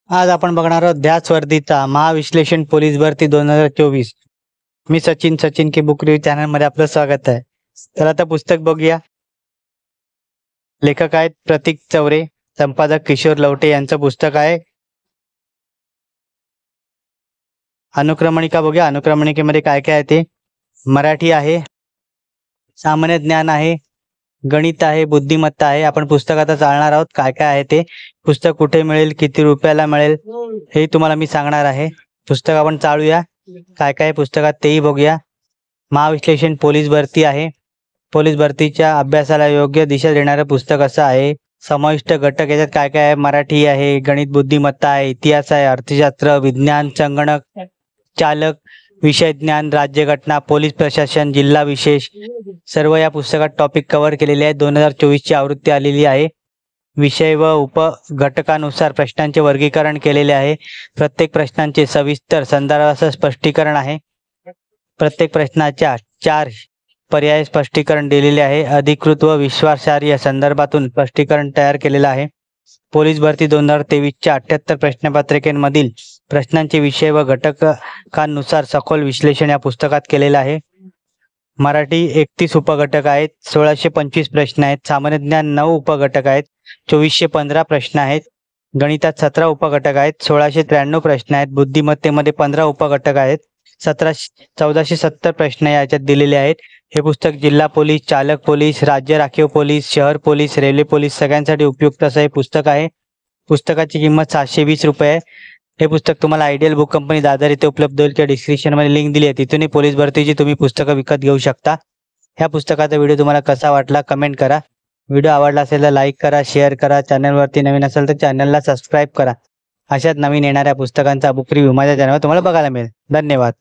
आज आपण बघणार आहोत ध्यास वर्दीचा महाविश्लेषण पोलीस भरती 2024। मी सचिन की बुक रिव्ह्यू चॅनल मध्ये आपलं स्वागत आहे। तर आता पुस्तक बघूया। लेखक आहेत प्रतीक चौरे, संपादक किशोर लवटे यांचं पुस्तक आहे। अनुक्रमणिका बघूया। अनुक्रमणिकेमध्ये काय काय आहे ते मराठी आहे, सामान्य ज्ञान आहे, गणित आहे, बुद्धिमत्ता आहे। आपण पुस्तक आता चालणार आहोत काय काय आहे ते। पुस्तक कुठे मिळेल, किती रुपयाला मिळेल हे तुम्हाला मी सांगणार आहे। पुस्तक आपण चालूया। काय काय पुस्तकात तेही बघूया। महाविश्लेषण पोलीस भरती आहे। पोलीस भरतीच्या अभ्यासाला योग्य दिशा देणारं पुस्तक असं आहे। समाविष्ट घटक याच्यात काय काय आहे, मराठी आहे, गणित बुद्धिमत्ता आहे, इतिहास आहे, अर्थशास्त्र, विज्ञान, संगणक चालक, विषय ज्ञान, राज्यघटना, पोलीस प्रशासन, जिल्हा विशेष सर्व या पुस्तकात टॉपिक कव्हर केलेले आहेत। 2024 ची आवृत्ती आलेली आहे। विषय व उपघटकानुसार प्रश्नांचे वर्गीकरण केलेले आहे। प्रत्येक प्रश्नांचे सविस्तर संदर्भासह स्पष्टीकरण आहे। प्रत्येक प्रश्नाच्या 4 पर्याय स्पष्टीकरण दिलेले आहे। अधिकृत व विश्वासार्ह संदर्भातून स्पष्टीकरण तयार केलेलं आहे। पोलीस भरती 2023 च्या 78 प्रश्नपत्रिकेमधील प्रश्नांचे विषय व घटकांनुसार सखोल विश्लेषण या पुस्तकात केलेलं आहे। मराठी 31 उपघटक आहेत, 1625 प्रश्न आहेत। सामान्य ज्ञान 9 उपघटक आहेत, 2415 प्रश्न आहेत। गणितात 17 उपघटक आहेत, 1693 प्रश्न आहेत। बुद्धिमत्तेमध्ये 15 उपघटक आहेत, 1470 प्रश्न याच्यात दिलेले आहेत। हे पुस्तक जिल्हा पोलीस, चालक पोलीस, राज्य राखीव पोलीस, शहर पोलीस, रेल्वे पोलीस सगळ्यांसाठी उपयुक्त असं हे पुस्तक आहे। पुस्तकाची किंमत 720 रुपये आहे। हे पुस्तक तुम्हाला आयडियल बुक कंपनी दादर इथे उपलब्ध होईल किंवा डिस्क्रिप्शनमध्ये लिंक दिली आहे, तिथूनही पोलीस भरतीची तुम्ही पुस्तकं विकत घेऊ शकता। ह्या पुस्तकाचा व्हिडिओ तुम्हाला कसा वाटला कमेंट करा। व्हिडिओ आवडला असेल तर लाईक करा, शेअर करा। चॅनलवरती नवीन असेल तर चॅनलला सबस्क्राईब करा। अशाच नवीन येणाऱ्या पुस्तकांचा बुक रिव्ह्यू माझ्या चॅनलवर तुम्हाला बघायला मिळेल। धन्यवाद।